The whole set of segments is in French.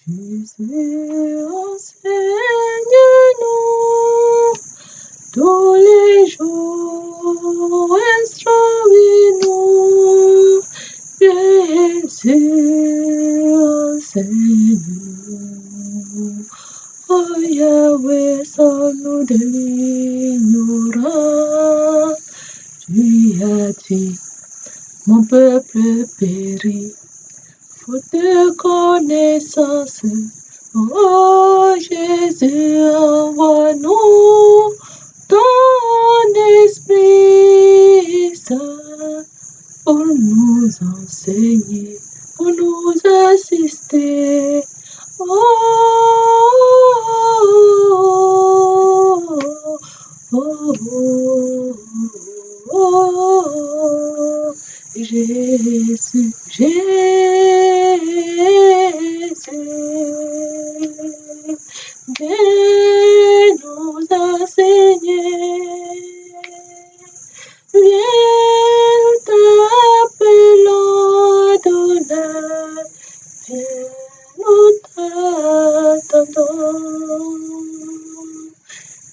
Jésus, enseigne-nous tous les jours, instruis-nous. Jésus, enseigne-nous. Oh Yahweh, sauve-nous de l'ignorance. Tu as dit, mon peuple périt, faute de connaissance. Oh Jésus, envoie-nous ton Esprit Saint pour nous enseigner, pour nous assister. Oh, oh, oh, oh, oh, Jésus, Jésus, viens nous enseigner. Viens, nous t'appelons Adonai. Viens, nous t'attendons.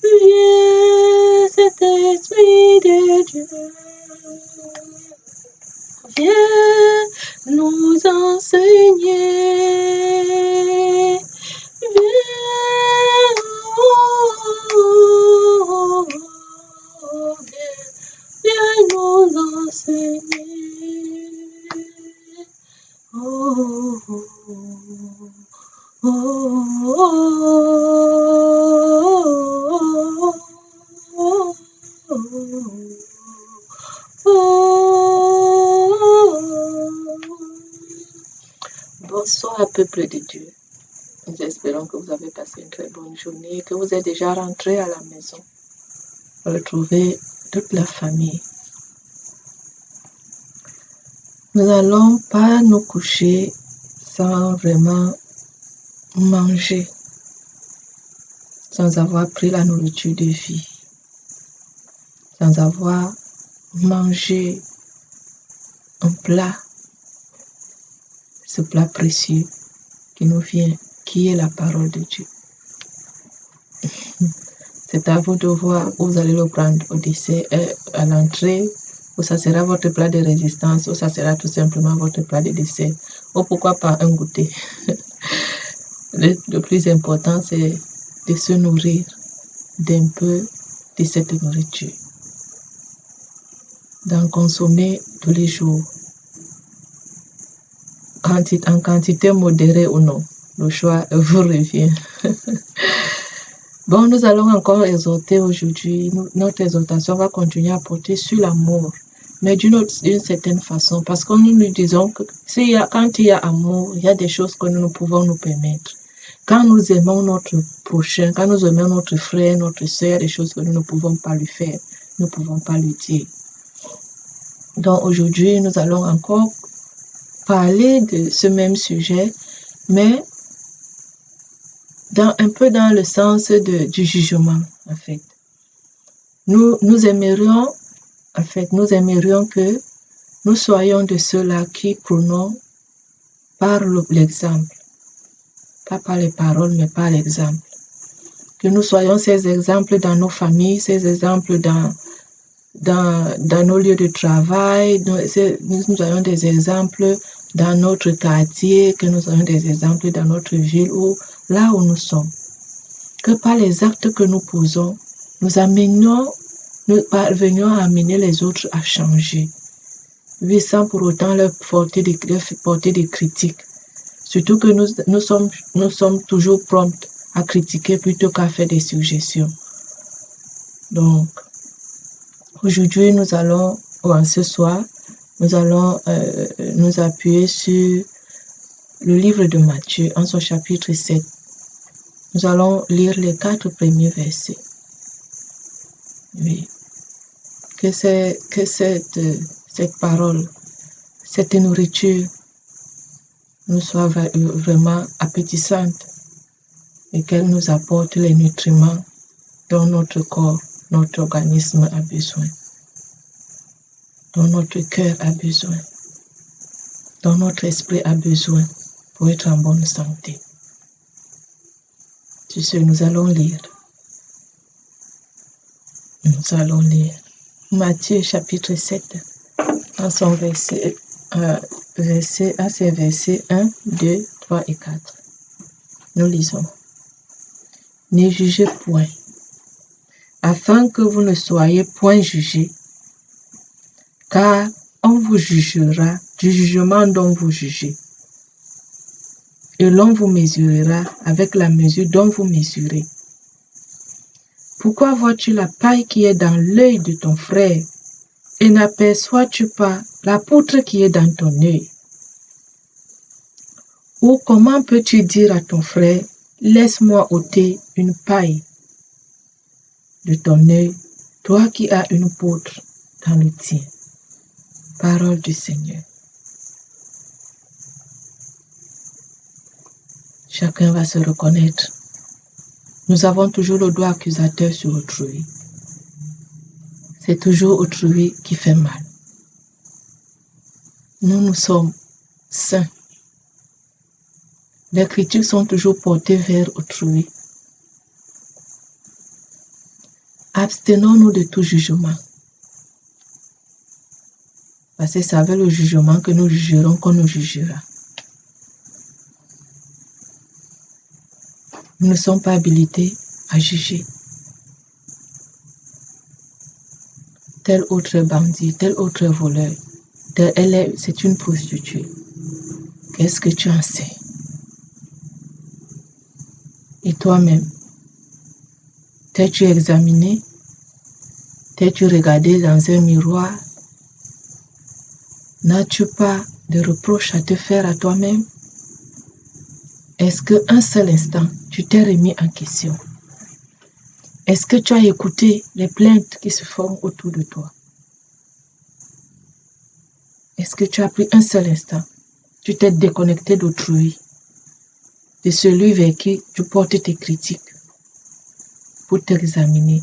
Viens, cet esprit de Dieu. Viens nous enseigner. Viens, oh, viens nous enseigner. Oh, oh, oh, oh, oh, Bonsoir, peuple de Dieu. Nous espérons que vous avez passé une très bonne journée, que vous êtes déjà rentrés à la maison. Retrouver toute la famille. Nous n'allons pas nous coucher sans vraiment manger, sans avoir pris la nourriture de vie, sans avoir mangé un plat, ce plat précieux qui nous vient, qui est la parole de Dieu. C'est à vous de voir où vous allez le prendre au dessert, à l'entrée, ou ça sera votre plat de résistance, ou ça sera tout simplement votre plat de dessert, ou pourquoi pas un goûter. Le plus important, c'est de se nourrir d'un peu de cette nourriture, d'en consommer tous les jours, en quantité modérée ou non. Le choix vous revient. Bon, nous allons encore exhorter aujourd'hui. Notre exhortation va continuer à porter sur l'amour, mais d'une certaine façon, parce que nous nous disons que quand il y a amour, il y a des choses que nous pouvons nous permettre. Quand nous aimons notre prochain, quand nous aimons notre frère, notre soeur, des choses que nous ne pouvons pas lui faire, nous ne pouvons pas lui dire. Donc aujourd'hui, nous allons encore parler de ce même sujet, mais un peu dans le sens du jugement, en fait. Nous aimerions que nous soyons de ceux-là qui prônons par l'exemple, pas par les paroles, mais par l'exemple. Que nous soyons ces exemples dans nos familles, ces exemples dans nos lieux de travail, nous soyons des exemples dans notre quartier, que nous soyons des exemples dans notre ville ou là où nous sommes. Que par les actes que nous posons, nous parvenions à amener les autres à changer, oui, sans pour autant leur porter des critiques. Surtout que nous sommes toujours promptes à critiquer plutôt qu'à faire des suggestions. Donc, aujourd'hui, ce soir, nous allons nous appuyer sur le livre de Matthieu, en son chapitre 7. Nous allons lire les 4 premiers versets. Oui. Que cette parole, cette nourriture nous soit vraiment appétissante et qu'elle nous apporte les nutriments dont notre corps, notre organisme a besoin, dont notre cœur a besoin, dont notre esprit a besoin pour être en bonne santé. Sur ce, nous allons lire. Nous allons lire Matthieu chapitre 7, en son verset 1, versets 1, 2, 3 et 4. Nous lisons. Ne jugez point, afin que vous ne soyez point jugés, car on vous jugera du jugement dont vous jugez, et l'on vous mesurera avec la mesure dont vous mesurez. Pourquoi vois-tu la paille qui est dans l'œil de ton frère, et n'aperçois-tu pas la poutre qui est dans ton œil? Ou comment peux-tu dire à ton frère, laisse-moi ôter une paille de ton œil, toi qui as une poutre dans le tien? Parole du Seigneur. Chacun va se reconnaître. Nous avons toujours le doigt accusateur sur autrui. C'est toujours autrui qui fait mal. Nous sommes saints. Les critiques sont toujours portées vers autrui. Abstenons-nous de tout jugement. Parce que c'est avec le jugement que nous jugerons qu'on nous jugera. Nous ne sommes pas habilités à juger. Tel autre bandit, tel autre voleur, c'est une prostituée. Qu'est-ce que tu en sais? Et toi-même, t'es-tu examiné? T'es-tu regardé dans un miroir? N'as-tu pas de reproches à te faire à toi-même? Est-ce qu'un seul instant, tu t'es remis en question? Est-ce que tu as écouté les plaintes qui se font autour de toi? Est-ce que tu as pris un seul instant? Tu t'es déconnecté d'autrui, de celui vers qui tu portes tes critiques, pour t'examiner,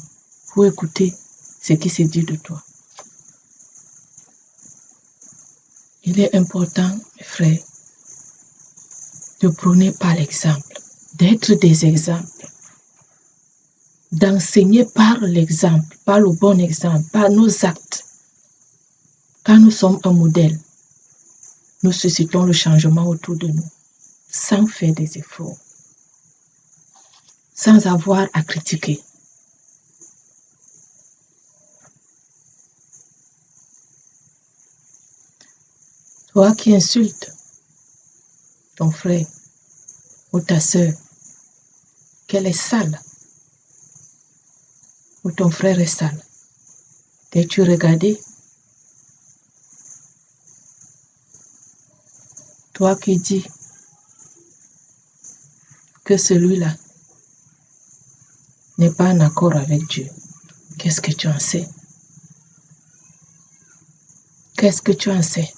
pour écouter ce qui se dit de toi. Il est important, mes frères, de prôner par l'exemple, d'être des exemples, d'enseigner par l'exemple, par le bon exemple, par nos actes. Quand nous sommes un modèle, nous suscitons le changement autour de nous, sans faire des efforts, sans avoir à critiquer. Toi qui insultes ton frère ou ta sœur, qu'elle est sale, ou ton frère est sale, t'es-tu regardé? Toi qui dis que celui-là n'est pas en accord avec Dieu, qu'est-ce que tu en sais? Qu'est-ce que tu en sais?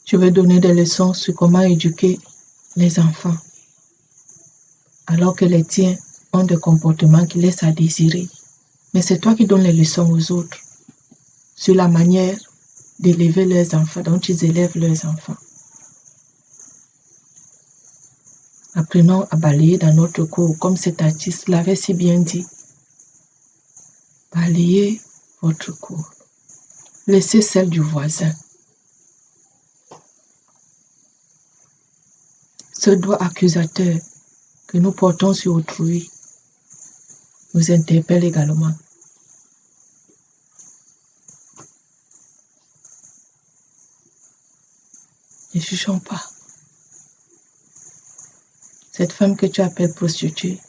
Tu veux donner des leçons sur comment éduquer les enfants, alors que les tiens ont des comportements qui laissent à désirer. Mais c'est toi qui donnes les leçons aux autres sur la manière d'élever leurs enfants, dont ils élèvent leurs enfants. Apprenons à balayer dans notre cour, comme cet artiste l'avait si bien dit. Balayez votre cour. Laissez celle du voisin. Ce doigt accusateur que nous portons sur autrui nous interpelle également. Ne jugeons pas. Cette femme que tu appelles prostituée,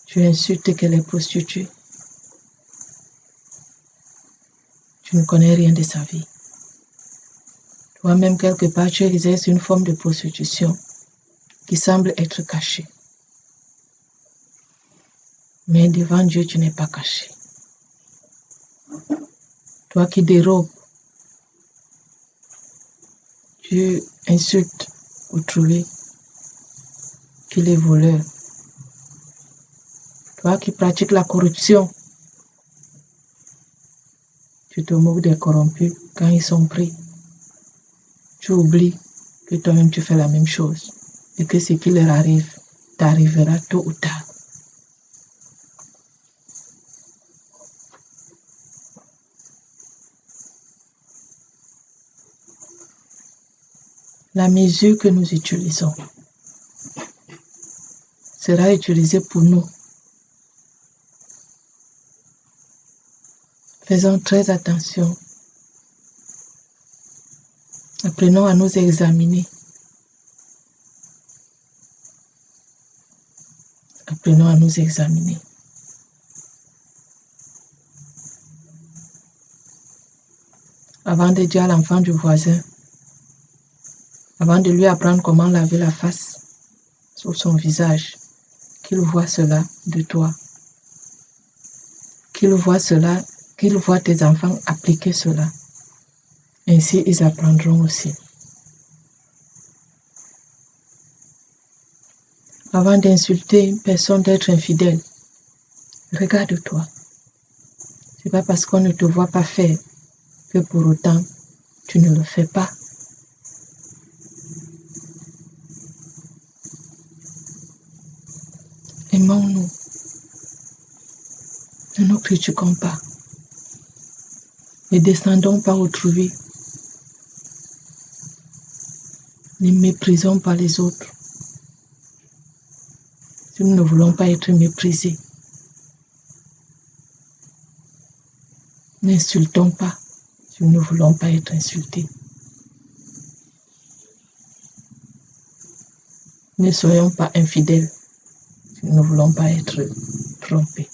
tu insultes qu'elle est prostituée. Tu ne connais rien de sa vie. Toi-même, quelque part, tu exerces une forme de prostitution qui semble être cachée. Mais devant Dieu, tu n'es pas caché. Toi qui dérobes, tu insultes autrui qu'il est voleur. Toi qui pratiques la corruption, tu te moques des corrompus quand ils sont pris. Tu oublies que toi-même tu fais la même chose et que ce qui leur arrive t'arrivera tôt ou tard. La mesure que nous utilisons sera utilisée pour nous. Faisons très attention. Apprenons à nous examiner. Apprenons à nous examiner. Avant de dire à l'enfant du voisin, avant de lui apprendre comment laver la face sur son visage, qu'il voit cela de toi, qu'il voit cela, qu'il voit tes enfants appliquer cela. Ainsi, ils apprendront aussi. Avant d'insulter une personne, d'être infidèle, regarde-toi. C'est pas parce qu'on ne te voit pas faire que pour autant tu ne le fais pas. Aimons-nous. Ne nous critiquons pas. Ne descendons pas autrui. Ne méprisons pas les autres. Si nous ne voulons pas être méprisés. N'insultons pas si nous ne voulons pas être insultés. Ne soyons pas infidèles si nous ne voulons pas être trompés.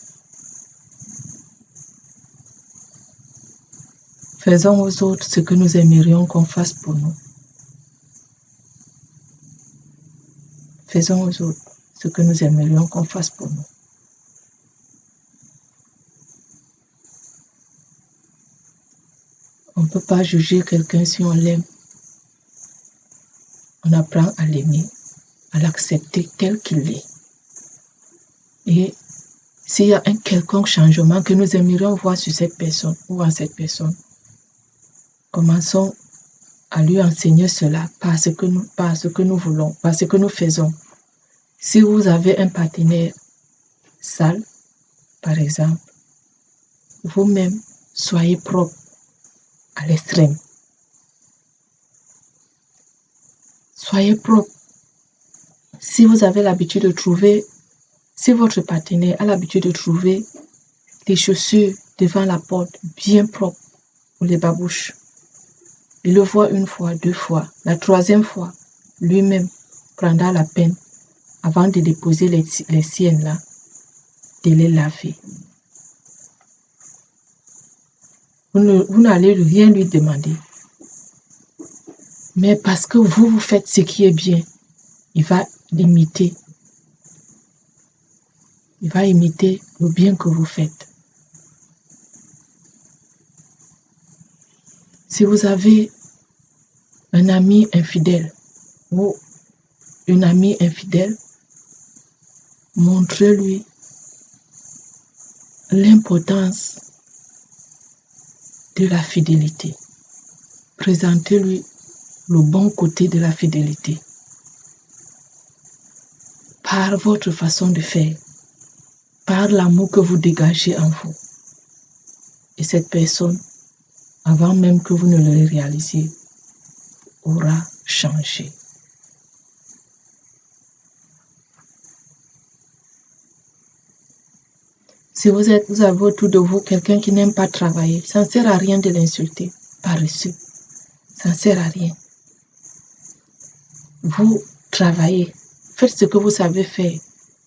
Faisons aux autres ce que nous aimerions qu'on fasse pour nous. Faisons aux autres ce que nous aimerions qu'on fasse pour nous. On ne peut pas juger quelqu'un si on l'aime. On apprend à l'aimer, à l'accepter tel qu'il est. Et s'il y a un quelconque changement que nous aimerions voir sur cette personne ou en cette personne, commençons à lui enseigner cela par ce que nous voulons, par ce que nous faisons. Si vous avez un partenaire sale, par exemple, vous-même, soyez propre à l'extrême. Soyez propre. Si vous avez l'habitude de trouver, si votre partenaire a l'habitude de trouver les chaussures devant la porte bien propres ou les babouches, il le voit une fois, deux fois, la troisième fois, lui-même prendra la peine, avant de déposer les siennes là, de les laver. Vous n'allez rien lui demander. Mais parce que vous faites ce qui est bien, il va imiter. Il va imiter le bien que vous faites. Si vous avez un ami infidèle ou une amie infidèle, montrez-lui l'importance de la fidélité. Présentez-lui le bon côté de la fidélité. Par votre façon de faire, par l'amour que vous dégagez en vous. Et cette personne, avant même que vous ne le réalisiez, aura changé. Si vous avez autour de vous quelqu'un qui n'aime pas travailler, ça ne sert à rien de l'insulter, paresseux. Ça ne sert à rien. Vous travaillez, faites ce que vous savez faire,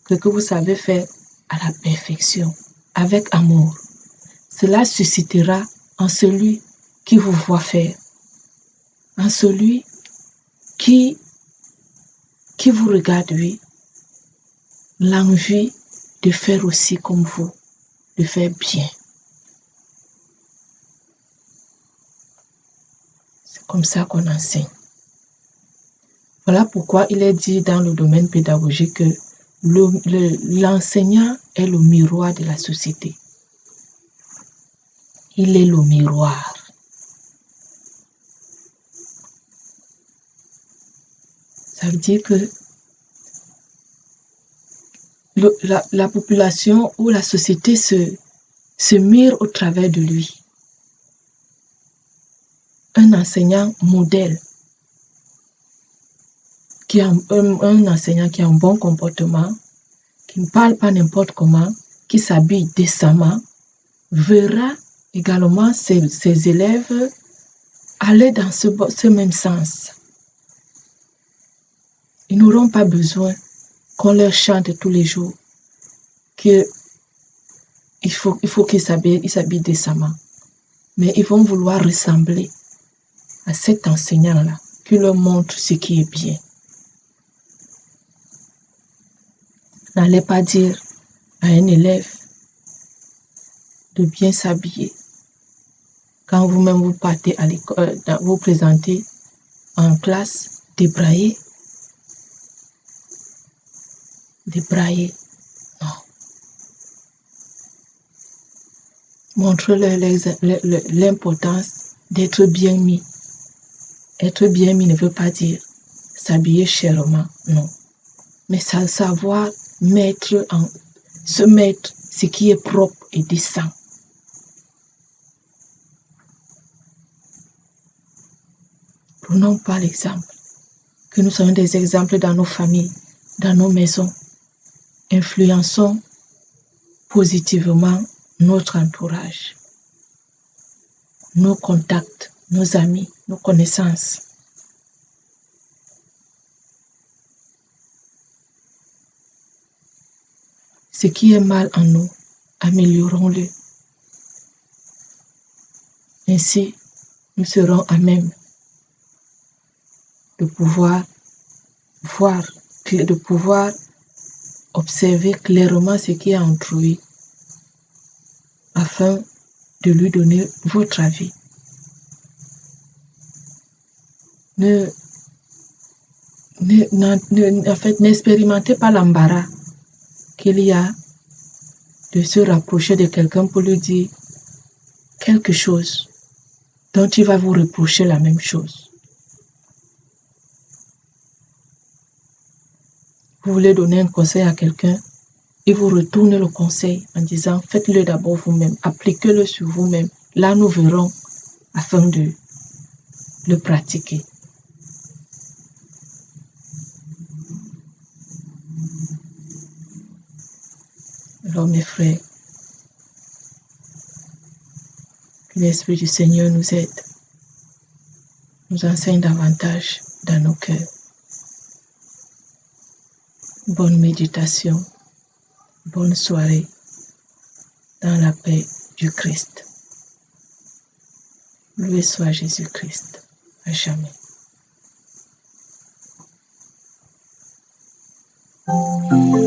ce que vous savez faire à la perfection, avec amour. Cela suscitera en celui qui vous voit faire, en celui qui vous regarde, lui, l'envie de faire aussi comme vous, de faire bien. C'est comme ça qu'on enseigne. Voilà pourquoi il est dit dans le domaine pédagogique que l'enseignant est le miroir de la société. Il est le miroir. Ça veut dire que la population ou la société se mire au travers de lui. Un enseignant modèle, un enseignant qui a un bon comportement, qui ne parle pas n'importe comment, qui s'habille décemment, verra également ses élèves aller dans ce même sens. Ils n'auront pas besoin qu'on leur chante tous les jours qu'il faut qu'ils s'habillent décemment. Mais ils vont vouloir ressembler à cet enseignant-là qui leur montre ce qui est bien. N'allez pas dire à un élève de bien s'habiller. Quand vous-même vous partez à l'école, vous présentez en classe, débraillé. Non. Montre-leur l'importance d'être bien mis. Être bien mis ne veut pas dire s'habiller chèrement, non. Mais savoir se mettre ce qui est propre et décent. Prenons pas l'exemple. Que nous soyons des exemples dans nos familles, dans nos maisons. Influençons positivement notre entourage, nos contacts, nos amis, nos connaissances. Ce qui est mal en nous, améliorons-le. Ainsi, nous serons à même de pouvoir voir, de pouvoir observer clairement ce qui est en autrui afin de lui donner votre avis. N'expérimentez pas l'embarras qu'il y a de se rapprocher de quelqu'un pour lui dire quelque chose dont il va vous reprocher la même chose. Vous voulez donner un conseil à quelqu'un et vous retournez le conseil en disant faites-le d'abord vous-même, appliquez-le sur vous-même. Là, nous verrons afin de le pratiquer. Alors mes frères, que l'Esprit du Seigneur nous aide, nous enseigne davantage dans nos cœurs. Bonne méditation, bonne soirée dans la paix du Christ. Loué soit Jésus-Christ, à jamais.